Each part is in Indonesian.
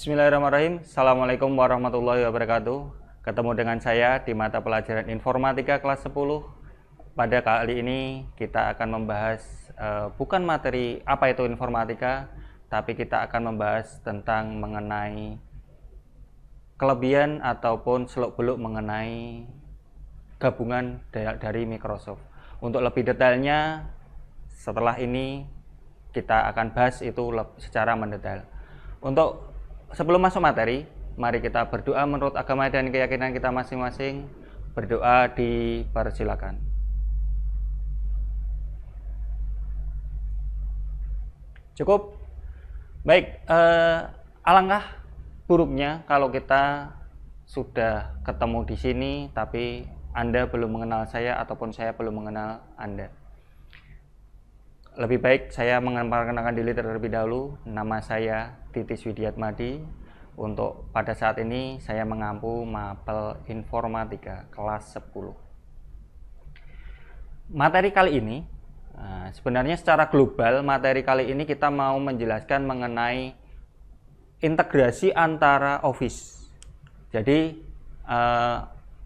Bismillahirrahmanirrahim. Assalamualaikum warahmatullahi wabarakatuh. Ketemu dengan saya di mata pelajaran Informatika kelas 10. Pada kali ini kita akan membahas bukan materi apa itu informatika, tapi kita akan membahas tentang mengenai kelebihan ataupun seluk-beluk mengenai gabungan dari Microsoft. Untuk lebih detailnya, setelah ini kita akan bahas itu secara mendetail. Untuk sebelum masuk materi, mari kita berdoa menurut agama dan keyakinan kita masing-masing. Berdoa dipersilakan. Cukup? Baik, alangkah buruknya kalau kita sudah ketemu di sini tapi Anda belum mengenal saya ataupun saya belum mengenal Anda. Lebih baik saya memperkenalkan diri terlebih dahulu. Nama saya Titis Widiatmadi. Untuk pada saat ini saya mengampu mapel informatika kelas 10. Materi kali ini, sebenarnya secara global materi kali ini kita mau menjelaskan mengenai integrasi antara Office. Jadi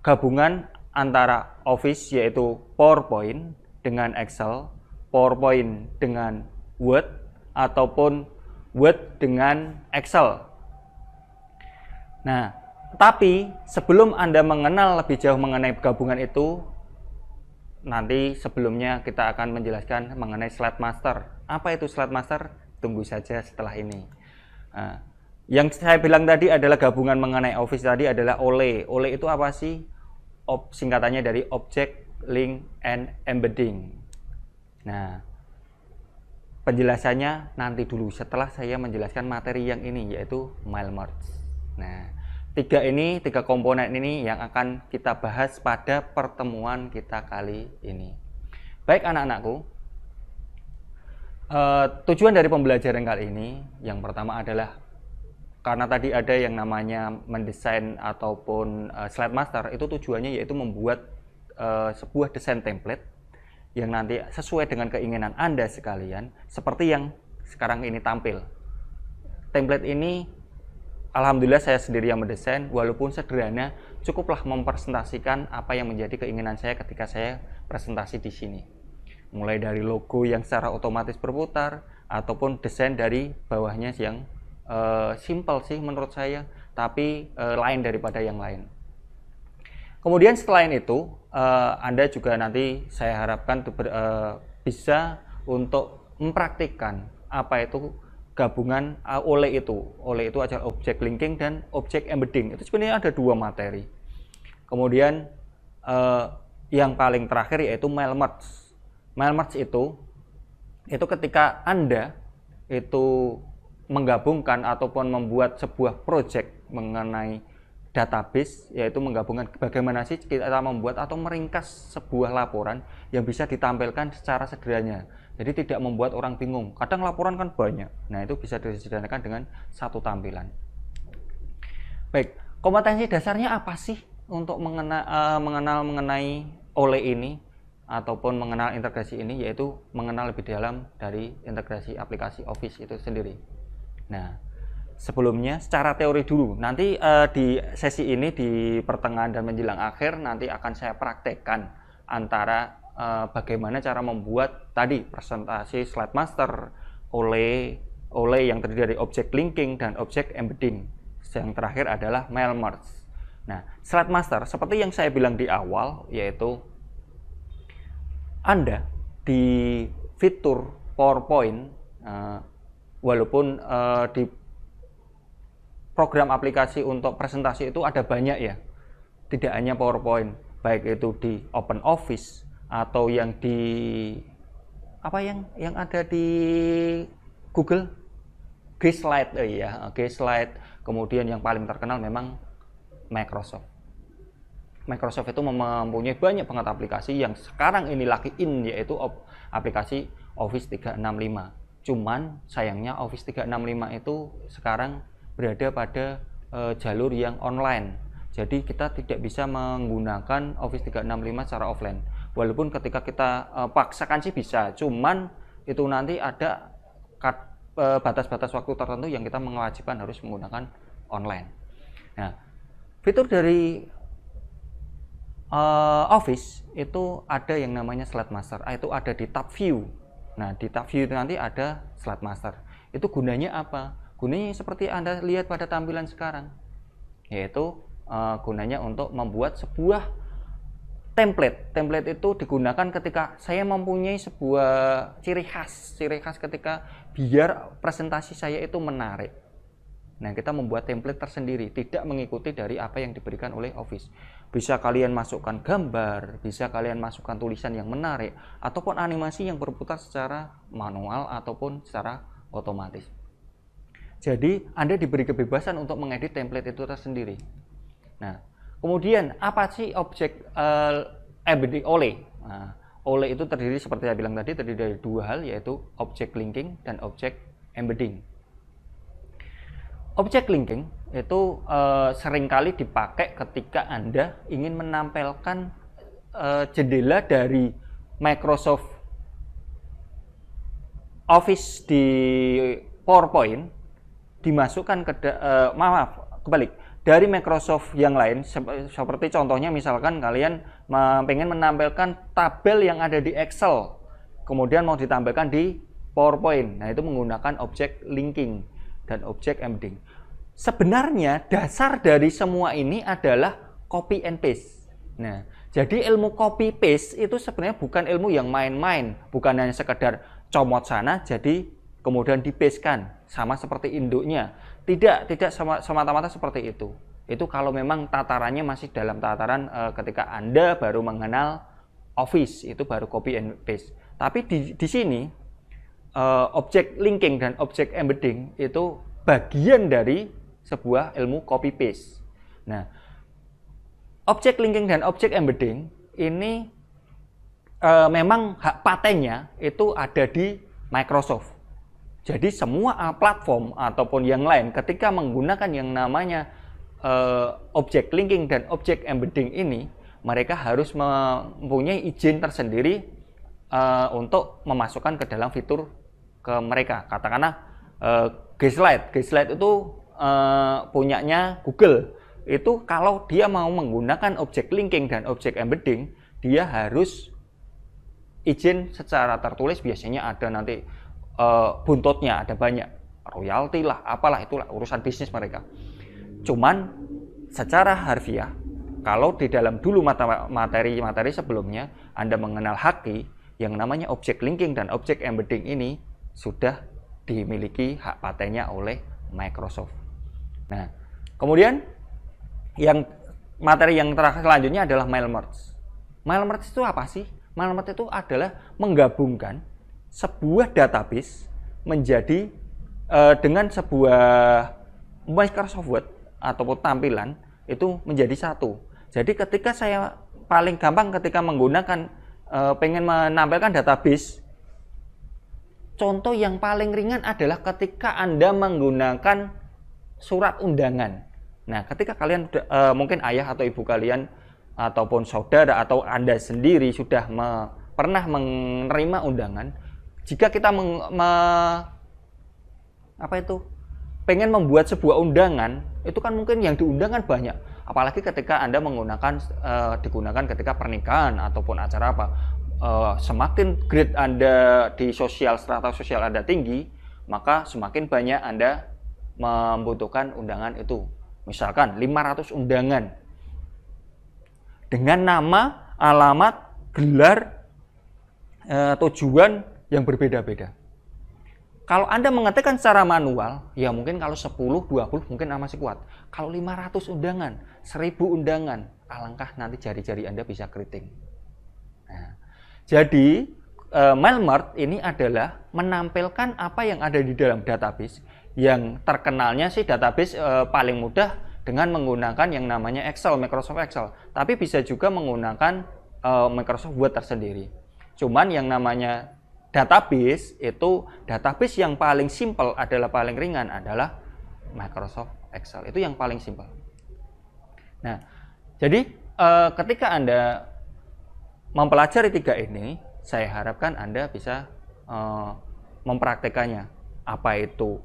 gabungan antara Office yaitu PowerPoint dengan Excel, PowerPoint dengan Word, ataupun Word dengan Excel. Nah, tapi sebelum Anda mengenal lebih jauh mengenai gabungan itu, nanti sebelumnya kita akan menjelaskan mengenai Slide Master. Apa itu Slide Master? Tunggu saja setelah ini. Yang saya bilang tadi adalah gabungan mengenai Office tadi adalah OLE. OLE itu apa sih? Singkatannya dari Object, Link, and Embedding. Nah, penjelasannya nanti dulu setelah saya menjelaskan materi yang ini, yaitu Mail Merge. Nah, tiga komponen ini yang akan kita bahas pada pertemuan kita kali ini. Baik anak-anakku, tujuan dari pembelajaran kali ini yang pertama adalah karena tadi ada yang namanya mendesain ataupun Slide Master, itu tujuannya yaitu membuat sebuah desain template yang nanti sesuai dengan keinginan Anda sekalian, seperti yang sekarang ini tampil. Template ini alhamdulillah saya sendiri yang mendesain, walaupun sederhana, cukuplah mempresentasikan apa yang menjadi keinginan saya ketika saya presentasi di sini. Mulai dari logo yang secara otomatis berputar, ataupun desain dari bawahnya yang simple sih menurut saya, tapi lain daripada yang lain. Kemudian setelah itu, Anda juga nanti saya harapkan bisa untuk mempraktikkan apa itu gabungan OLE itu. OLE itu adalah Object Linking dan Object Embedding. Itu sebenarnya ada dua materi. Kemudian yang paling terakhir yaitu Mail Merge. Mail Merge itu ketika Anda itu menggabungkan ataupun membuat sebuah project mengenai database, yaitu menggabungkan bagaimana sih kita membuat atau meringkas sebuah laporan yang bisa ditampilkan secara sederhana. Jadi tidak membuat orang bingung. Kadang laporan kan banyak. Nah, itu bisa disederhanakan dengan satu tampilan. Baik, kompetensi dasarnya apa sih untuk mengenal mengenai OLE ini ataupun mengenal integrasi ini, yaitu mengenal lebih dalam dari integrasi aplikasi Office itu sendiri. Nah, sebelumnya secara teori dulu, nanti di sesi ini di pertengahan dan menjelang akhir nanti akan saya praktekkan antara bagaimana cara membuat tadi presentasi Slide Master, OLE yang terdiri dari Object Linking dan Object Embedding. Yang terakhir adalah Mail Merge. Nah, Slide Master seperti yang saya bilang di awal, yaitu Anda di fitur PowerPoint, walaupun di program aplikasi untuk presentasi itu ada banyak ya, tidak hanya PowerPoint, baik itu di Open Office atau yang di apa yang ada di Google G-Slide, G-Slide. Kemudian yang paling terkenal memang Microsoft. Microsoft itu mempunyai banyak banget aplikasi yang sekarang ini lagi in, yaitu aplikasi Office 365. Cuman sayangnya Office 365 itu sekarang berada pada jalur yang online. Jadi kita tidak bisa menggunakan Office 365 secara offline. Walaupun ketika kita paksakan sih bisa, cuman itu nanti ada batas-batas waktu tertentu yang kita mewajibkan harus menggunakan online. Nah, fitur dari Office itu ada yang namanya Slide Master, itu ada di tab View. Nah, di tab View itu nanti ada Slide Master. Itu gunanya apa? Gunanya seperti Anda lihat pada tampilan sekarang, yaitu gunanya untuk membuat sebuah template. Template itu digunakan ketika saya mempunyai sebuah ciri khas ketika biar presentasi saya itu menarik. Nah, kita membuat template tersendiri, tidak mengikuti dari apa yang diberikan oleh Office. Bisa kalian masukkan gambar, bisa kalian masukkan tulisan yang menarik, ataupun animasi yang berputar secara manual ataupun secara otomatis. Jadi, Anda diberi kebebasan untuk mengedit template itu tersendiri. Nah, kemudian apa sih objek embedding OLE? Nah, OLE itu terdiri seperti saya bilang tadi, terdiri dari dua hal, yaitu object linking dan object embedding. Object linking itu seringkali dipakai ketika Anda ingin menampilkan jendela dari Microsoft Office di PowerPoint dimasukkan ke dari Microsoft yang lain, seperti contohnya misalkan kalian pengen menampilkan tabel yang ada di Excel, kemudian mau ditampilkan di PowerPoint. Nah, itu menggunakan object linking dan object embedding. Sebenarnya dasar dari semua ini adalah copy and paste. Nah, jadi ilmu copy paste itu sebenarnya bukan ilmu yang main-main, bukan hanya sekedar comot sana jadi kemudian dipastekan sama seperti induknya. Tidak semata-mata seperti itu. Itu kalau memang tatarannya masih dalam tataran ketika Anda baru mengenal Office, itu baru copy and paste. Tapi di sini object linking dan object embedding itu bagian dari sebuah ilmu copy paste. Nah, object linking dan object embedding ini memang hak patennya itu ada di Microsoft. Jadi semua platform ataupun yang lain ketika menggunakan yang namanya object linking dan object embedding ini, mereka harus mempunyai izin tersendiri untuk memasukkan ke dalam fitur ke mereka. Katakanlah G-Slide itu punyanya Google. Itu kalau dia mau menggunakan object linking dan object embedding, dia harus izin secara tertulis, biasanya ada nanti buntutnya, ada banyak royalti lah, apalah, itulah urusan bisnis mereka. Cuman secara harfiah, kalau di dalam dulu materi sebelumnya Anda mengenal HAKI, yang namanya object linking dan object embedding ini sudah dimiliki hak patennya oleh Microsoft. Nah, kemudian materi yang selanjutnya adalah mail merge. Mail merge itu apa sih? Mail merge itu adalah menggabungkan sebuah database menjadi dengan sebuah Microsoft Word ataupun tampilan itu menjadi satu. Jadi ketika saya paling gampang ketika menggunakan pengen menampilkan database, contoh yang paling ringan adalah ketika Anda menggunakan surat undangan. Nah, ketika kalian mungkin ayah atau ibu kalian ataupun saudara atau Anda sendiri sudah pernah menerima undangan, jika kita pengen membuat sebuah undangan, itu kan mungkin yang diundangkan banyak. Apalagi ketika Anda digunakan ketika pernikahan ataupun acara apa. Semakin grade Anda di strata sosial Anda tinggi, maka semakin banyak Anda membutuhkan undangan itu. Misalkan 500 undangan dengan nama, alamat, gelar, tujuan yang berbeda-beda. Kalau Anda mengetikkan secara manual, ya mungkin kalau 10, 20 mungkin masih kuat. Kalau 500 undangan, 1000 undangan, alangkah nanti jari-jari Anda bisa keriting. Nah, jadi mail merge ini adalah menampilkan apa yang ada di dalam database. Yang terkenalnya sih database paling mudah dengan menggunakan yang namanya Excel, Microsoft Excel. Tapi bisa juga menggunakan Microsoft Word tersendiri. Cuman yang namanya database itu, database yang paling simple adalah paling ringan adalah Microsoft Excel. Itu yang paling simple. Nah, jadi ketika Anda mempelajari tiga ini, saya harapkan Anda bisa mempraktekannya. Apa itu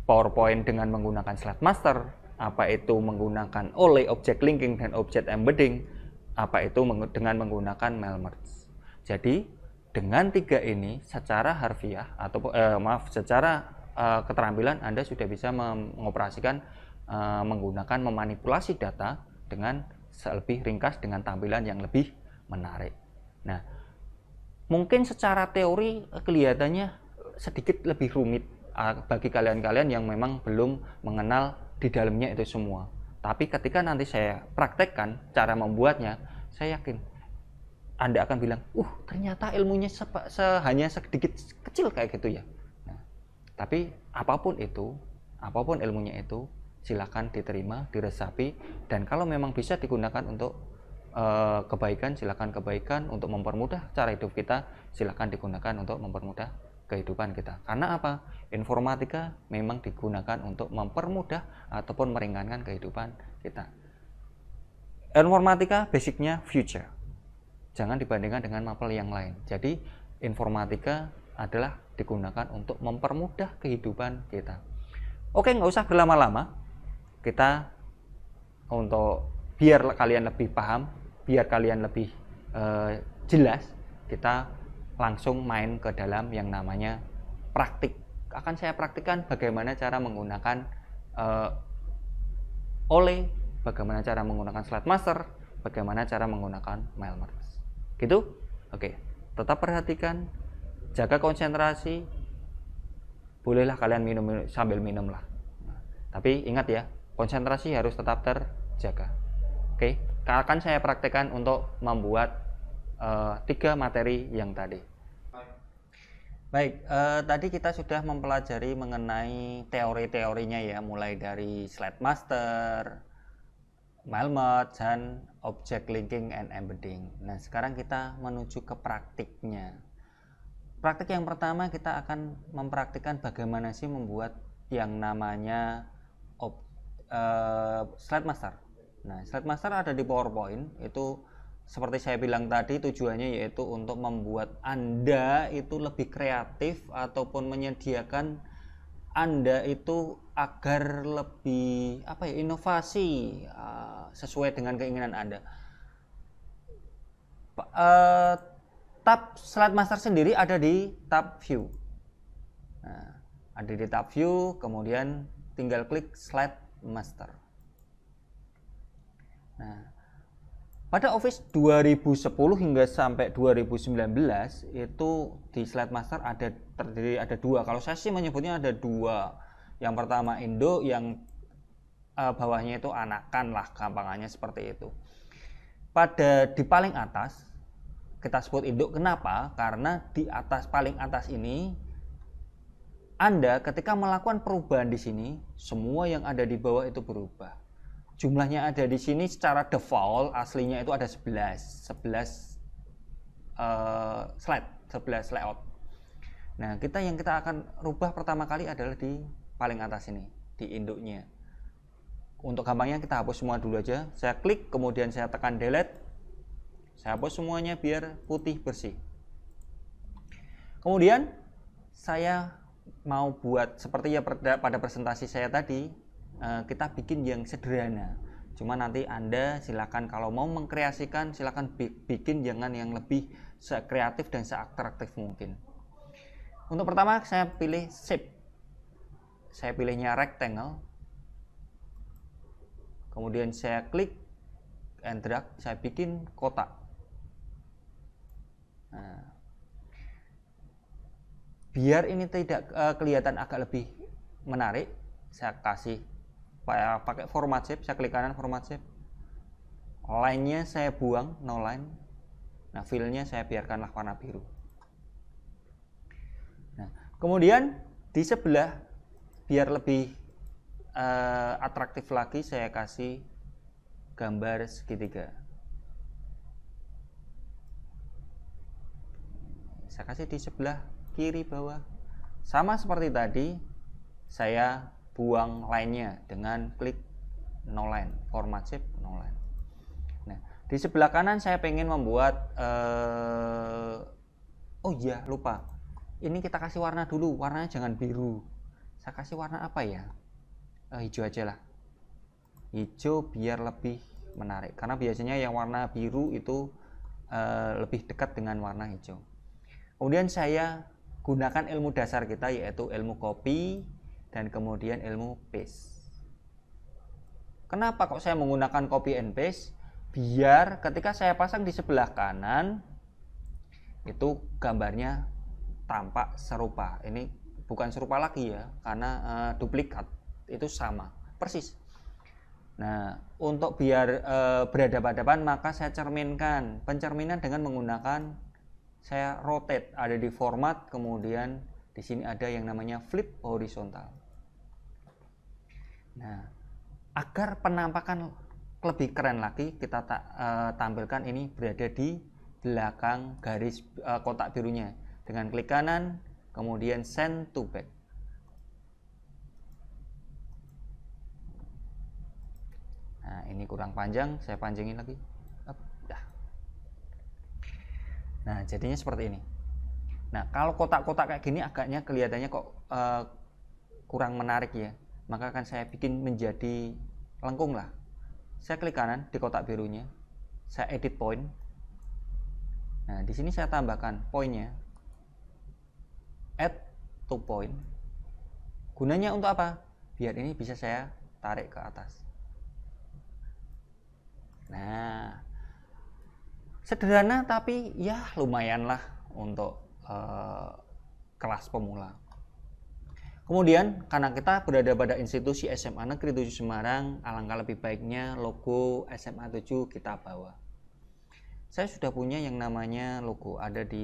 PowerPoint dengan menggunakan slide master, apa itu menggunakan OLE object linking dan object embedding, apa itu dengan menggunakan mail merge. Jadi dengan 3 ini secara harfiah atau secara keterampilan Anda sudah bisa mengoperasikan menggunakan memanipulasi data dengan lebih ringkas dengan tampilan yang lebih menarik. Nah, mungkin secara teori kelihatannya sedikit lebih rumit bagi kalian-kalian yang memang belum mengenal di dalamnya itu semua. Tapi ketika nanti saya praktekkan cara membuatnya, saya yakin Anda akan bilang, ternyata ilmunya hanya sedikit kecil kayak gitu ya. Nah, tapi apapun ilmunya itu, silakan diterima, diresapi, dan kalau memang bisa digunakan untuk kebaikan, silakan kebaikan, untuk mempermudah cara hidup kita, silakan digunakan untuk mempermudah kehidupan kita. Karena apa? Informatika memang digunakan untuk mempermudah ataupun meringankan kehidupan kita. Informatika basicnya future. Jangan dibandingkan dengan mapel yang lain. Jadi informatika adalah digunakan untuk mempermudah kehidupan kita. Oke, nggak usah berlama-lama. Kita untuk biar kalian lebih paham, biar kalian lebih jelas, kita langsung main ke dalam yang namanya praktik. Akan saya praktikkan bagaimana cara menggunakan OLE, bagaimana cara menggunakan slide master, bagaimana cara menggunakan mail merge. Gitu? Oke. Tetap perhatikan, jaga konsentrasi. Bolehlah kalian minum sambil minum lah. Tapi ingat ya, konsentrasi harus tetap terjaga. Oke, akan saya praktekkan untuk membuat 3 materi yang tadi. Baik, tadi kita sudah mempelajari mengenai teori-teorinya ya, mulai dari slide master, mail merge, dan object linking and embedding. Nah, sekarang kita menuju ke praktiknya. Praktik yang pertama, kita akan mempraktikkan bagaimana sih membuat yang namanya slide master. Nah, slide master ada di PowerPoint. Itu seperti saya bilang tadi, tujuannya yaitu untuk membuat Anda itu lebih kreatif ataupun menyediakan Anda itu agar lebih inovasi sesuai dengan keinginan Anda. Tab slide master sendiri ada di tab view. Nah, ada di tab view, kemudian tinggal klik slide master. Nah, pada Office 2010 hingga sampai 2019 itu di slide master ada 2. Kalau saya sih menyebutnya ada 2. Yang pertama Indo, yang bawahnya itu anakan lah, gampangannya seperti itu. Di paling atas kita sebut Indo. Kenapa? Karena di atas, paling atas ini, Anda ketika melakukan perubahan di sini, semua yang ada di bawah itu berubah. Jumlahnya ada di sini secara default aslinya itu ada 11 slide, 11 layout. Nah, yang kita akan rubah pertama kali adalah di paling atas ini, di induknya. Untuk gampangnya kita hapus semua dulu aja. Saya klik, kemudian saya tekan delete. Saya hapus semuanya biar putih bersih. Kemudian saya mau buat seperti ya pada presentasi saya tadi, kita bikin yang sederhana. Cuma nanti Anda silakan kalau mau mengkreasikan, silakan bikin jangan yang lebih sekreatif dan seatraktif mungkin. Untuk pertama saya pilih shape. Saya pilihnya rectangle. Kemudian saya klik and drag, saya bikin kotak. Nah, biar ini tidak kelihatan agak lebih menarik, saya kasih pakai format shape. Saya klik kanan format shape, line-nya saya buang, no line. Nah, fill-nya saya biarkanlah warna biru. Nah, kemudian di sebelah biar lebih atraktif lagi, saya kasih gambar segitiga. Saya kasih di sebelah kiri bawah. Sama seperti tadi, saya buang line-nya dengan klik no line, format shape no line. Nah, di sebelah kanan saya pengen membuat oh iya lupa, ini kita kasih warna dulu, warnanya jangan biru. Saya kasih warna apa ya? Hijau aja lah. Hijau biar lebih menarik, karena biasanya yang warna biru itu lebih dekat dengan warna hijau. Kemudian saya gunakan ilmu dasar kita, yaitu ilmu copy dan kemudian ilmu paste. Kenapa kok saya menggunakan copy and paste? Biar ketika saya pasang di sebelah kanan itu gambarnya tampak serupa. Ini bukan serupa lagi ya, karena duplikat, itu sama persis. Nah, untuk biar berhadapan-hadapan, maka saya cerminkan. Pencerminan dengan menggunakan, saya rotate, ada di format, kemudian di sini ada yang namanya flip horizontal. Nah, agar penampakan lebih keren lagi, kita tampilkan ini berada di belakang garis kotak birunya dengan klik kanan, kemudian send to back. Nah, ini kurang panjang, saya panjangin lagi. Nah, jadinya seperti ini. Nah, kalau kotak-kotak kayak gini agaknya kelihatannya kok kurang menarik ya, maka akan saya bikin menjadi lengkung lah. Saya klik kanan di kotak birunya, saya edit point. Nah, di sini saya tambahkan poinnya, add to point. Gunanya untuk apa? Biar ini bisa saya tarik ke atas. Nah, sederhana tapi ya lumayan lah untuk kelas pemula. Kemudian karena kita berada pada institusi SMA Negeri 7 Semarang, alangkah lebih baiknya logo SMA 7 kita bawa. Saya sudah punya yang namanya logo, ada di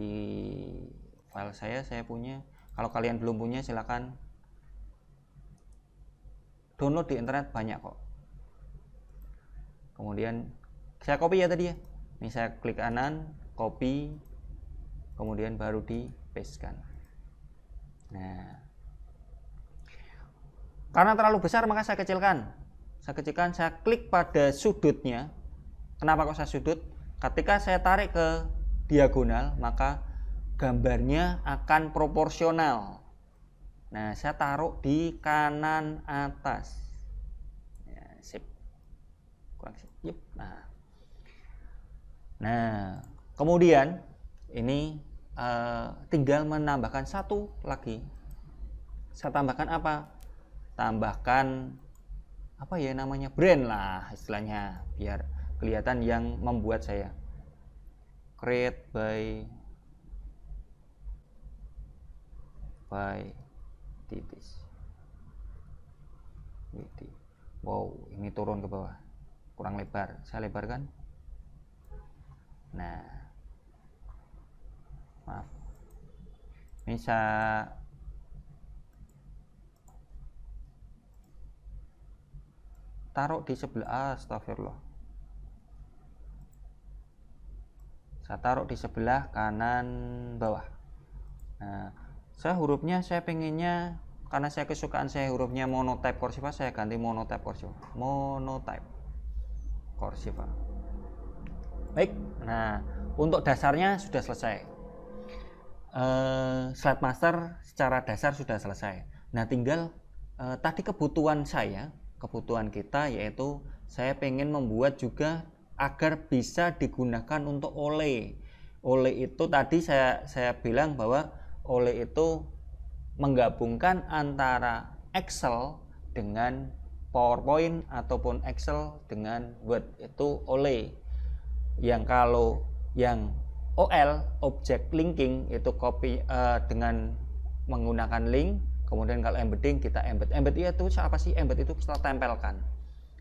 file saya punya. Kalau kalian belum punya silakan download di internet, banyak kok. Kemudian saya copy ya tadi ya. Ini saya klik kanan, copy, kemudian baru di paste kan. Nah, karena terlalu besar maka saya kecilkan. Saya klik pada sudutnya. Kenapa kok saya sudut? Ketika saya tarik ke diagonal, maka gambarnya akan proporsional. Nah, saya taruh di kanan atas. Ya, sip. Kurang sip. Yep. Nah, kemudian ini tinggal menambahkan satu lagi. Saya tambahkan apa? Tambahkan apa ya namanya, brand lah istilahnya, biar kelihatan yang membuat saya. Create by Titis. Wow, ini turun ke bawah, kurang lebar, saya lebarkan. Nah, maaf, ini saya taruh di sebelah, astagfirullah, saya taruh di sebelah kanan bawah. Nah, saya hurufnya, saya pengennya, karena saya kesukaan saya hurufnya monotype kursiva, saya ganti monotype kursiva. Baik, nah untuk dasarnya sudah selesai. Slide master secara dasar sudah selesai. Nah, tinggal tadi kebutuhan kita, yaitu saya pengen membuat juga agar bisa digunakan untuk Ole itu tadi saya bilang bahwa Ole itu menggabungkan antara Excel dengan PowerPoint ataupun Excel dengan Word, itu Ole. Yang kalau yang OL, object linking, itu copy dengan menggunakan link. Kemudian kalau embedding, kita embed itu apa sih? Embed itu kita tempelkan,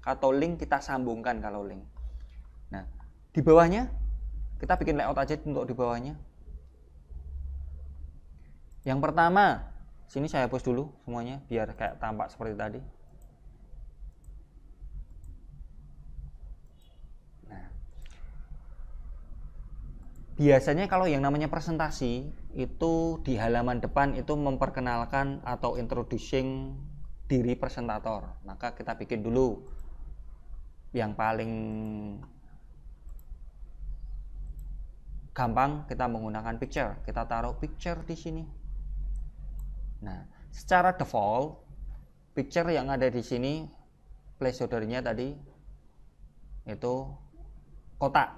atau link kita sambungkan kalau link. Nah, di bawahnya kita bikin layout aja untuk di bawahnya. Yang pertama, sini saya hapus dulu semuanya biar kayak tampak seperti tadi. Nah, biasanya kalau yang namanya presentasi itu di halaman depan itu memperkenalkan atau introducing diri presentator. Maka kita bikin dulu yang paling gampang, kita menggunakan picture. Kita taruh picture di sini. Nah, secara default picture yang ada di sini placeholder-nya tadi itu kotak.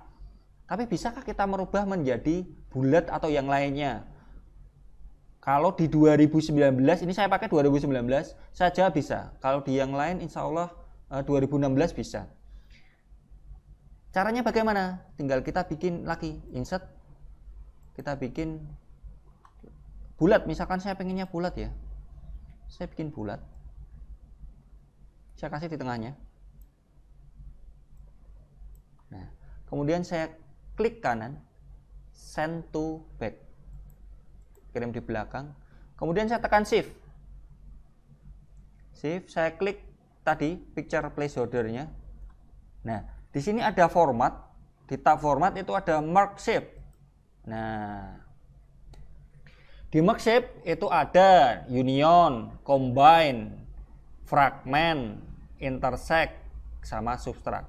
Tapi bisakah kita merubah menjadi bulat atau yang lainnya? Kalau di 2019, ini saya pakai 2019 saja bisa. Kalau di yang lain insya Allah 2016 bisa. Caranya bagaimana? Tinggal kita bikin lagi, insert. Kita bikin bulat, misalkan saya pengennya bulat ya. Saya bikin bulat. Saya kasih di tengahnya. Nah, kemudian saya klik kanan, send to back. Kirim di belakang. Kemudian saya tekan shift. Shift, saya klik tadi picture placeholder-nya. Nah, di sini ada format. Di tab format itu ada mark shape. Nah, di mark shape itu ada union, combine, fragment, intersect, sama subtract.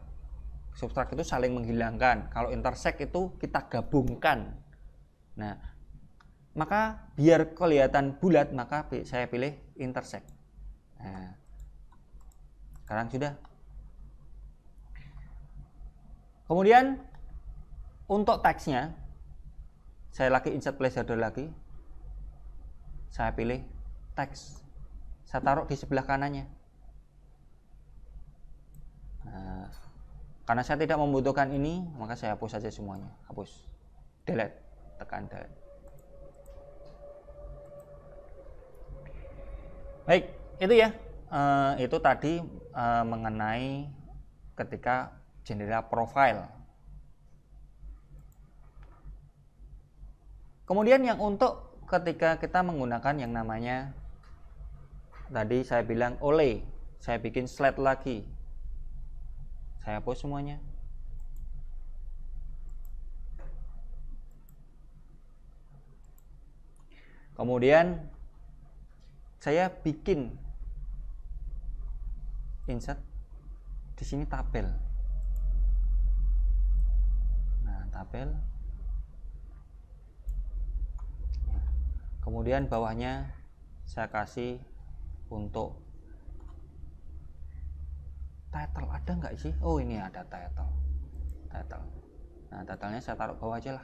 Subtract itu saling menghilangkan. Kalau intersect itu kita gabungkan. Nah, maka biar kelihatan bulat, maka saya pilih intersect. Nah, sekarang sudah. Kemudian untuk teksnya, saya lagi insert placeholder lagi. Saya pilih teks. Saya taruh di sebelah kanannya. Nah, karena saya tidak membutuhkan ini, maka saya hapus saja semuanya. Hapus. Delete. Tekan delete. Baik, itu ya. Itu tadi mengenai ketika jendela profile. Kemudian yang untuk ketika kita menggunakan yang namanya tadi saya bilang oleh, saya bikin slide lagi. Saya hapus semuanya. Kemudian saya bikin insert di sini tabel. Nah, tabel. Kemudian bawahnya saya kasih untuk title, ada nggak sih? Oh, ini ada title. Nah, titlenya saya taruh bawah aja lah,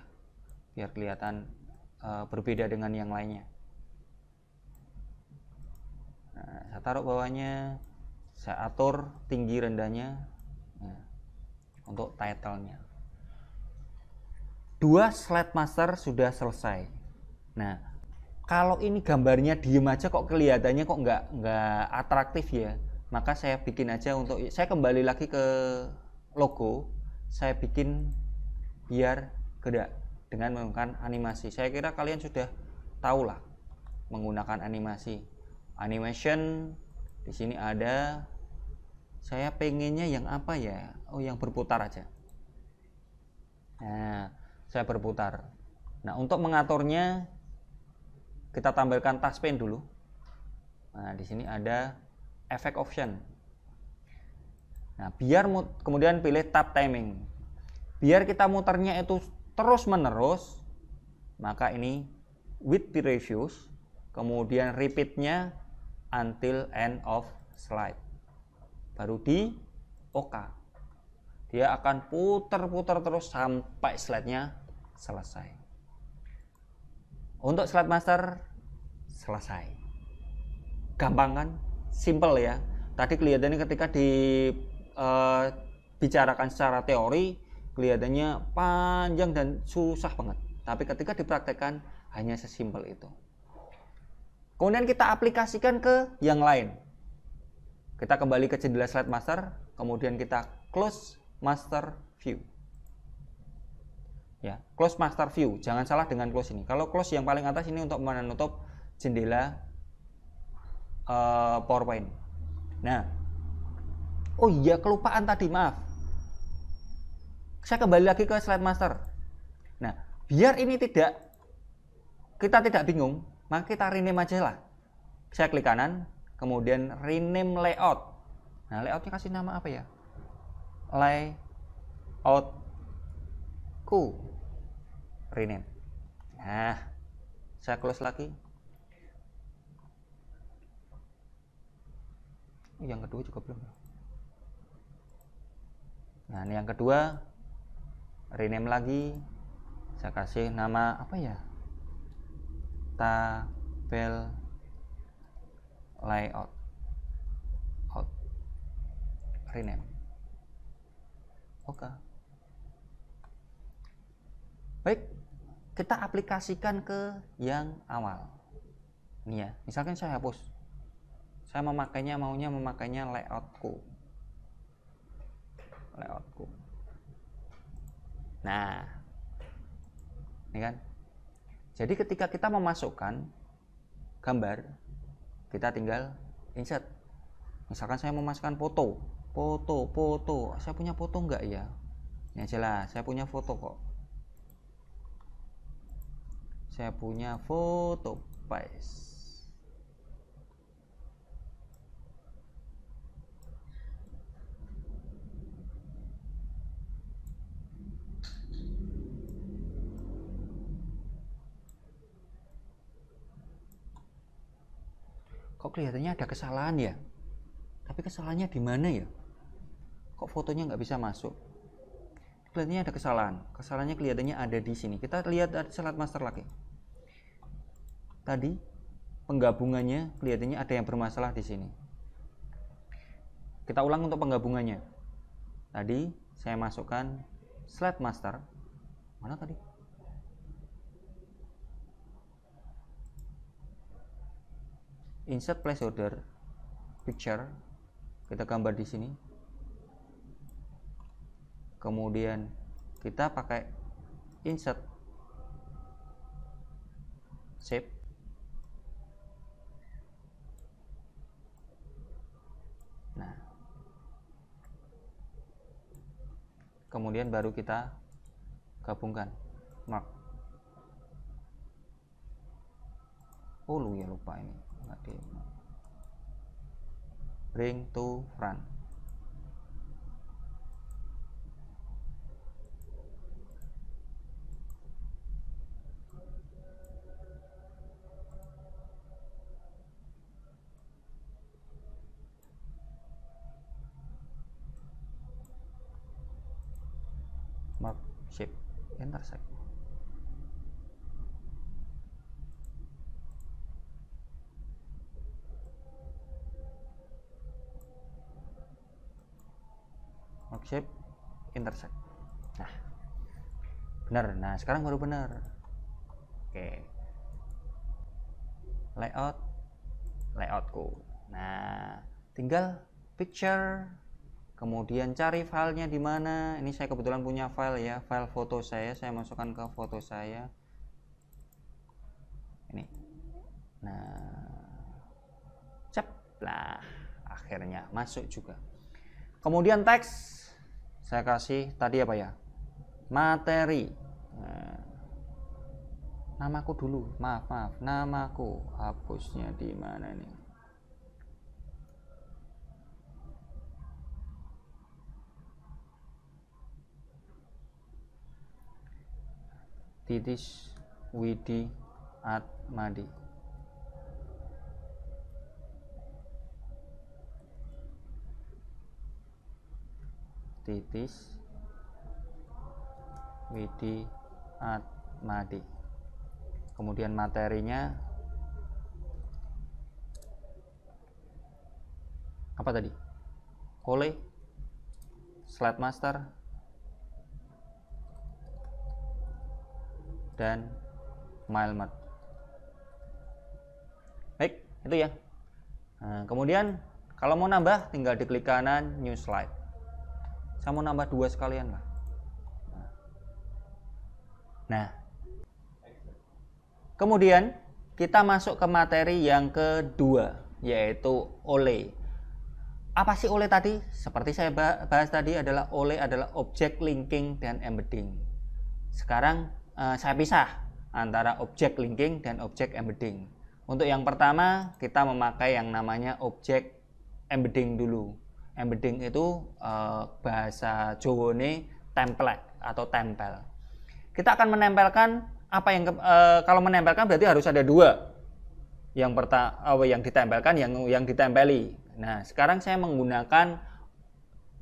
biar kelihatan berbeda dengan yang lainnya. Nah, saya taruh bawahnya, saya atur tinggi rendahnya. Nah, untuk titlenya. 2 slide master sudah selesai. Nah, kalau ini gambarnya diem aja kok kelihatannya kok nggak atraktif ya, maka saya bikin aja untuk, saya kembali lagi ke logo, saya bikin biar gerak dengan menggunakan animasi. Saya kira kalian sudah tahu lah menggunakan animasi. Animation di sini ada. Saya pengennya yang apa ya? Oh, yang berputar aja. Nah, saya berputar. Nah, untuk mengaturnya kita tampilkan touchpad dulu. Nah, di sini ada effect option. Nah, biar kemudian pilih tab timing. Biar kita muternya itu terus menerus, maka ini with previous, kemudian repeatnya until end of slide, baru di OK. Dia akan putar-putar terus sampai slide-nya selesai. Untuk slide master selesai. Gampang kan? Simple ya. Tadi kelihatannya ketika dibicarakan secara teori kelihatannya panjang dan susah banget. Tapi ketika dipraktekkan hanya sesimpel itu. Kemudian kita aplikasikan ke yang lain. Kita kembali ke jendela slide master, kemudian kita close master view. Ya, close master view. Jangan salah dengan close ini. Kalau close yang paling atas ini untuk menutup jendela PowerPoint. Nah, oh iya, kelupaan tadi, maaf. Saya kembali lagi ke slide master. Nah, biar ini kita tidak bingung, maka kita rename aja lah. Saya klik kanan, kemudian rename layout. Nah, layoutnya kasih nama apa ya? Layoutku. Rename. Nah, saya close lagi. Yang kedua juga belum. Nah, ini yang kedua, rename lagi. Saya kasih nama apa ya? Tabel layout. Rename. Oke. Baik, kita aplikasikan ke yang awal. Ini ya, misalkan saya hapus. Saya maunya memakainya layoutku. Nah, ini kan. Jadi ketika kita memasukkan gambar, kita tinggal insert. Misalkan saya memasukkan foto. Saya punya foto enggak ya? Ini aja lah, saya punya foto kok. Saya punya foto, paste. Kok kelihatannya ada kesalahan ya? Tapi kesalahannya di mana ya? Kok fotonya nggak bisa masuk? Kelihatannya ada kesalahan. Kesalahannya kelihatannya ada di sini. Kita lihat ada slide master lagi. Tadi penggabungannya kelihatannya ada yang bermasalah di sini. Kita ulang untuk penggabungannya. Tadi saya masukkan slide master. Mana tadi? Insert placeholder picture, kita gambar di sini. Kemudian kita pakai insert shape. Nah, kemudian baru kita gabungkan mark. Oh ya lupa ini. Bring to front. Mark shape intersect. Mark shape intersect. Nah, benar. Nah, sekarang baru benar. Oke. Layoutku. Nah, tinggal picture, kemudian cari filenya di mana. Ini saya kebetulan punya file ya, file foto saya masukkan ke foto saya. Ini. Nah, ceplah, akhirnya masuk juga. Kemudian teks, saya kasih tadi apa ya? Materi. Nah, namaku dulu, maaf, namaku, hapusnya di mana nih? Titis Widi Atmadi. Titis Widi Atmadi. Kemudian materinya apa tadi? Oleh slide master dan Mailmat. Baik, itu ya. Nah, kemudian kalau mau nambah tinggal diklik kanan new slide. Saya mau nambah 2 sekalian lah. Nah, kemudian kita masuk ke materi yang kedua, yaitu OLE. Apa sih OLE tadi? Seperti saya bahas tadi adalah OLE adalah object linking dan embedding. Sekarang saya pisah antara object linking dan object embedding. Untuk yang pertama kita memakai yang namanya object embedding dulu. Embedding itu bahasa Jawane template atau tempel. Kita akan menempelkan apa yang kalau menempelkan berarti harus ada 2. Yang pertama yang ditempelkan, yang ditempeli. Nah, sekarang saya menggunakan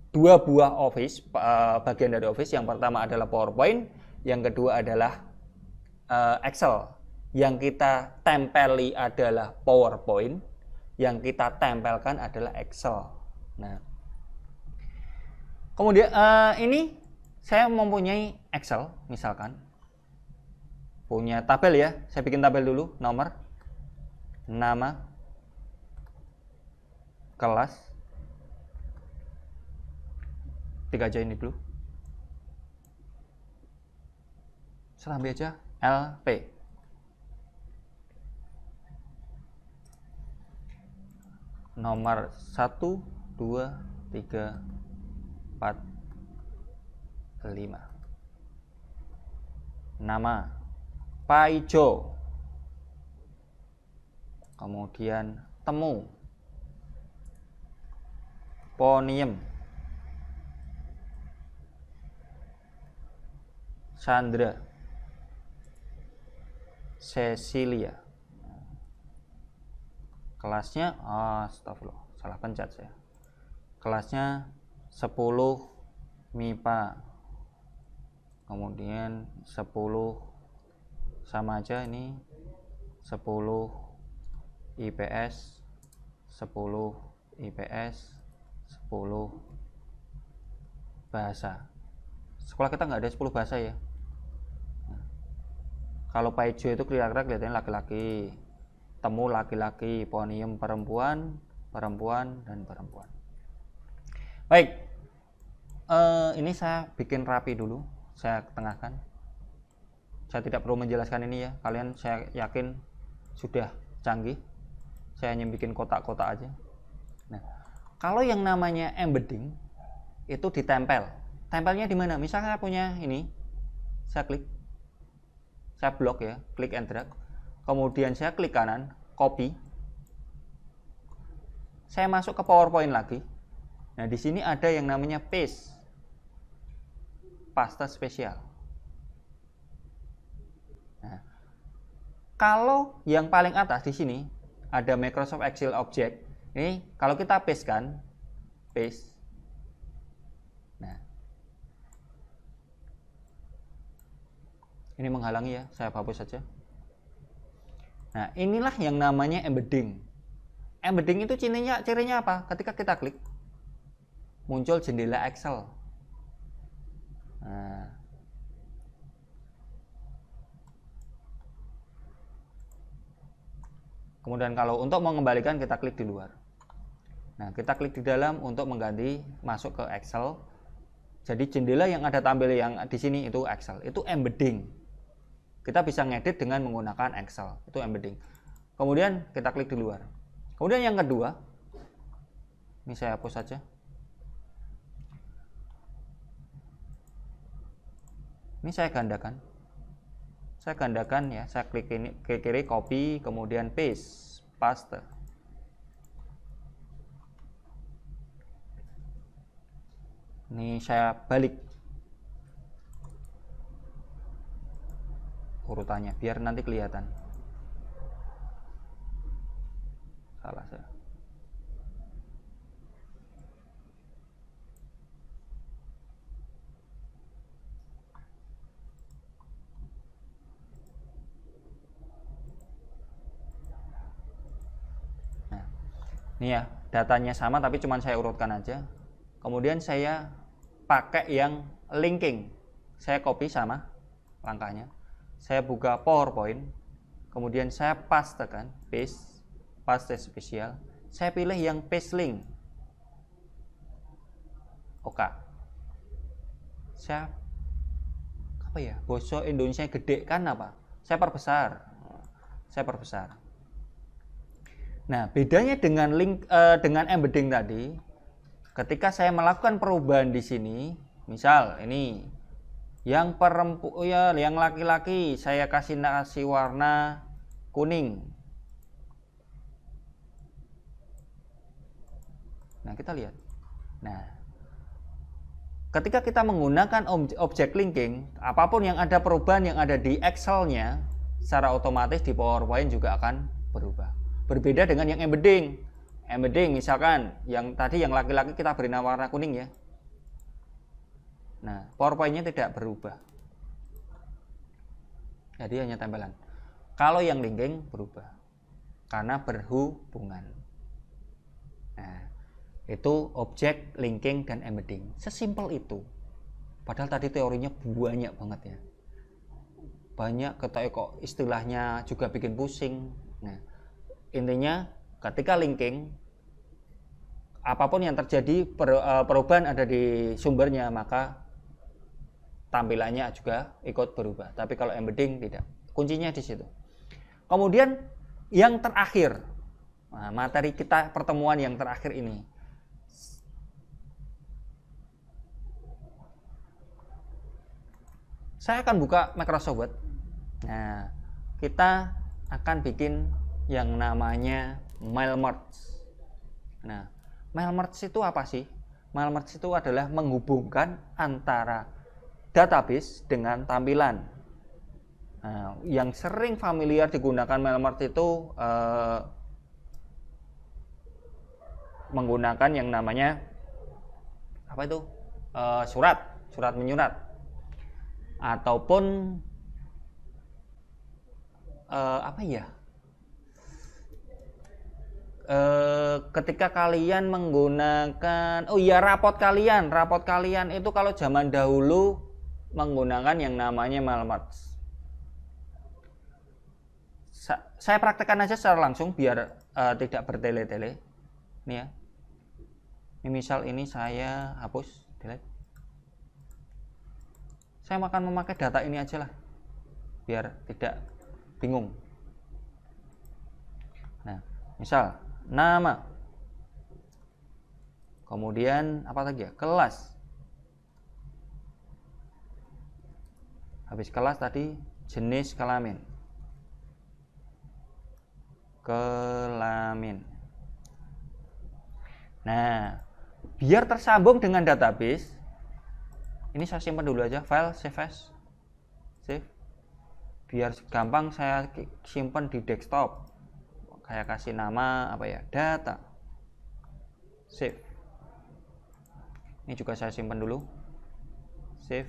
dua buah Office, bagian dari Office. Yang pertama adalah PowerPoint, yang kedua adalah Excel. Yang kita tempeli adalah PowerPoint, yang kita tempelkan adalah Excel. Nah, kemudian ini saya mempunyai Excel, misalkan punya tabel ya. Saya bikin tabel dulu, nomor, nama, kelas, 3 aja ini dulu. Selambi aja LP. Nomor 1, 2, 3, 4, 5. Nama Pak Ijo. Kemudian temu Poniem, Sandra, Cecilia. Kelasnya, astagfirullah, salah pencet saya. Kelasnya 10 MIPA. Kemudian 10 sama aja ini, 10 IPS, 10 IPS, 10 bahasa. Sekolah kita nggak ada 10 bahasa ya. Nah, kalau Pak Ijo itu kira-kira kelihatannya laki-laki, temu laki-laki, Poniem perempuan, perempuan, dan perempuan. Baik, ini saya bikin rapi dulu, saya tengahkan. Saya tidak perlu menjelaskan ini ya, kalian saya yakin sudah canggih. Saya hanya bikin kotak-kotak aja. Nah, kalau yang namanya embedding itu ditempel. Tempelnya di mana? Misalnya saya punya ini, saya klik, saya blok ya, klik and drag. Kemudian saya klik kanan, copy. Saya masuk ke PowerPoint lagi. Nah, di sini ada yang namanya paste, pasta spesial. Nah, kalau yang paling atas di sini ada Microsoft Excel Object. Ini kalau kita paste kan, paste. Nah, ini menghalangi ya, saya hapus saja. Nah, inilah yang namanya embedding. Embedding itu cirinya apa? Ketika kita klik, muncul jendela Excel. Nah, kemudian kalau untuk mengembalikan kita klik di luar. Nah, kita klik di dalam untuk mengganti masuk ke Excel. Jadi jendela yang ada tampil yang di sini itu Excel, itu embedding. Kita bisa ngedit dengan menggunakan Excel, itu embedding. Kemudian kita klik di luar. Kemudian yang kedua, ini saya hapus saja. Ini saya gandakan. Saya gandakan ya, saya klik ini ke kiri, copy, kemudian paste. Ini saya balik urutannya biar nanti kelihatan. Salah saya. Nah, ini ya, datanya sama tapi cuma saya urutkan aja. Kemudian saya pakai yang linking. Saya copy sama langkahnya. Saya buka PowerPoint, kemudian saya pastekan, paste spesial. Saya pilih yang paste link. Oke. Saya apa ya? Boso Indonesia gede kan apa? Saya perbesar. Nah, bedanya dengan dengan embedding tadi, ketika saya melakukan perubahan di sini, misal ini yang perempuan ya, yang laki-laki saya kasih warna kuning. Nah, kita lihat. Nah, ketika kita menggunakan object linking, apapun yang ada perubahan yang ada di Excel-nya, secara otomatis di PowerPoint juga akan berubah. Berbeda dengan yang embedding. embedding misalkan yang tadi yang laki-laki kita beri nama warna kuning ya. Nah, PowerPoint-nya tidak berubah. Jadi hanya tempelan. Kalau yang linking berubah karena berhubungan. Nah, itu objek, linking, dan embedding. Sesimpel itu. Padahal tadi teorinya banyak banget ya. Banyak kok istilahnya juga bikin pusing. Nah, intinya ketika linking, apapun yang terjadi perubahan ada di sumbernya, maka tampilannya juga ikut berubah. Tapi kalau embedding tidak. Kuncinya di situ. Kemudian yang terakhir, nah, materi kita pertemuan yang terakhir ini, saya akan buka Microsoft Word. Nah, kita akan bikin yang namanya mail merge. Nah, mail merge itu apa sih? Mail merge itu adalah menghubungkan antara database dengan tampilan. Nah, yang sering familiar digunakan mail merge itu menggunakan yang namanya apa itu? Surat menyurat, ataupun apa ya? Ketika kalian menggunakan rapot kalian itu kalau zaman dahulu menggunakan yang namanya mail merge. Saya praktekkan aja secara langsung biar tidak bertele-tele. Ini ya. Ini misal ini saya hapus, delete. Saya akan memakai data ini aja lah, biar tidak bingung. Nah, misal nama, kemudian apa lagi ya, kelas. Habis kelas tadi jenis kelamin. Nah, biar tersambung dengan database, ini saya simpan dulu aja, file save as, save. Biar gampang saya simpan di desktop. Kayak kasih nama apa ya, data, save. Ini juga saya simpan dulu, save.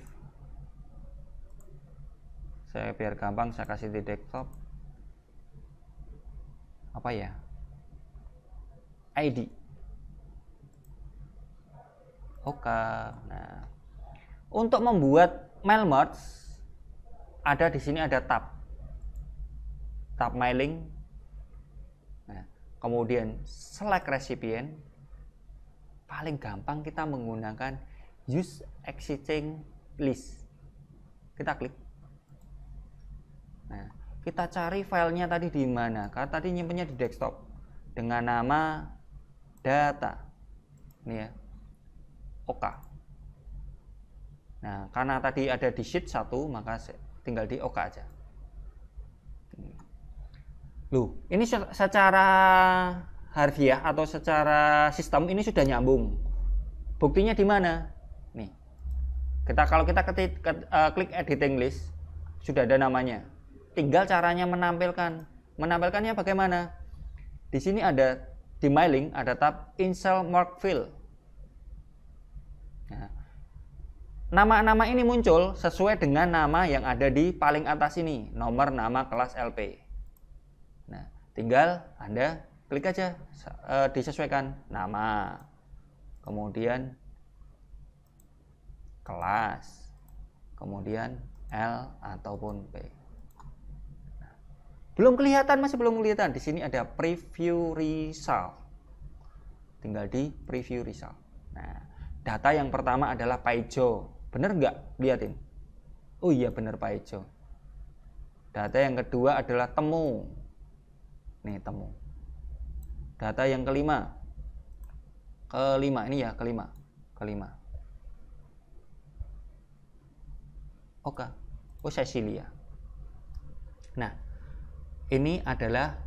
Saya biar gampang saya kasih di desktop. Apa ya, ID. Oke. Nah, untuk membuat mail merge ada di sini ada tab mailing. Nah, kemudian select recipient. Paling gampang kita menggunakan use existing list. Kita klik. Nah, kita cari filenya tadi di mana? Karena tadi nyimpennya di desktop dengan nama data. Ini ya. Oke. Nah, karena tadi ada di sheet 1, maka tinggal di OK aja. Loh, ini secara harfiah atau secara sistem ini sudah nyambung. Buktinya di mana? Nih. Kalau kita klik editing list, sudah ada namanya. Tinggal caranya menampilkan. Menampilkannya bagaimana? Di sini ada di mailing ada tab Insert Mark Field. Nah, nama-nama ini muncul sesuai dengan nama yang ada di paling atas ini, nomor nama kelas LP. Nah, tinggal Anda klik aja, disesuaikan nama, kemudian kelas, kemudian L ataupun P. Nah, belum kelihatan, masih belum kelihatan. Di sini ada preview result. Tinggal di preview result. Nah, data yang pertama adalah Paijo. Bener nggak? Lihatin. Oh iya bener Paijo. Data yang kedua adalah temu. Nih temu. Data yang kelima ini ya, kelima. Oke. Oh Cecilia. Nah, ini adalah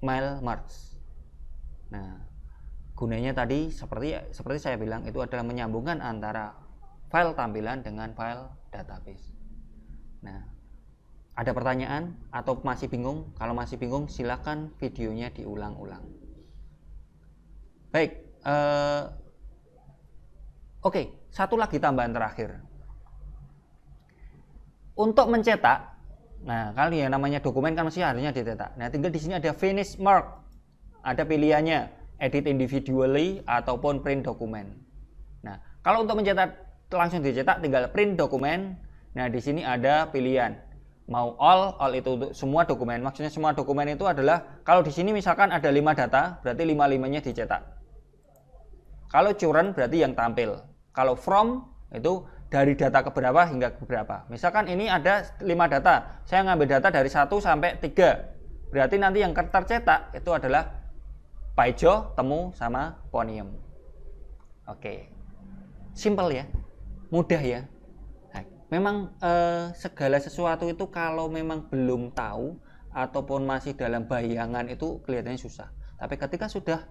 mail merge. Nah, gunanya tadi seperti saya bilang itu adalah menyambungkan antara file tampilan dengan file database. Nah, Ada pertanyaan atau masih bingung? Kalau masih bingung, silakan videonya diulang-ulang. Baik, oke, satu lagi tambahan terakhir. Untuk mencetak, nah kali yang namanya dokumen kan mesti harusnya dicetak. Nah, tinggal di sini ada finish mark, ada pilihannya edit individually ataupun print dokumen. Nah, kalau untuk mencetak langsung dicetak, tinggal print dokumen. Nah, di sini ada pilihan mau all itu untuk semua dokumen. Maksudnya semua dokumen itu adalah kalau di sini misalkan ada 5 data, berarti 5-5-nya dicetak. Kalau current berarti yang tampil. Kalau from itu dari data ke berapa hingga ke berapa. Misalkan ini ada 5 data, saya ngambil data dari 1 sampai 3. Berarti nanti yang tercetak itu adalah Paijo, Temu, sama Ponium. Oke. Simple ya. Mudah ya. Nah, memang segala sesuatu itu kalau memang belum tahu ataupun masih dalam bayangan itu kelihatannya susah. Tapi ketika sudah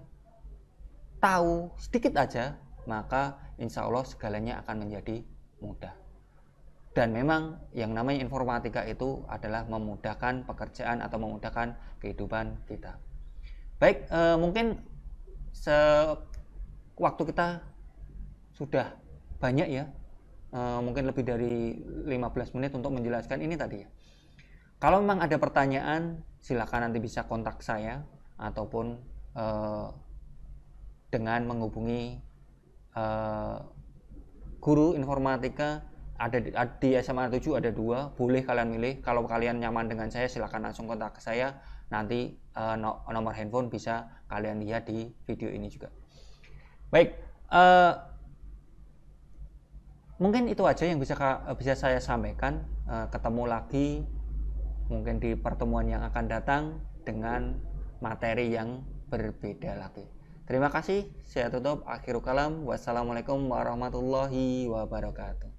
tahu sedikit aja, maka insya Allah segalanya akan menjadi mudah. Dan memang yang namanya informatika itu adalah memudahkan pekerjaan atau memudahkan kehidupan kita. Baik, mungkin waktu kita sudah banyak ya, mungkin lebih dari 15 menit untuk menjelaskan ini tadi ya. Kalau memang ada pertanyaan, silakan nanti bisa kontak saya ataupun dengan menghubungi guru informatika. Ada di SMA 7 ada 2, boleh kalian milih. Kalau kalian nyaman dengan saya, silakan langsung kontak ke saya. Nanti nomor handphone bisa kalian lihat di video ini juga. Baik, mungkin itu aja yang bisa saya sampaikan. Ketemu lagi mungkin di pertemuan yang akan datang dengan materi yang berbeda lagi. Terima kasih, saya tutup. Akhirul kalam, wassalamualaikum warahmatullahi wabarakatuh.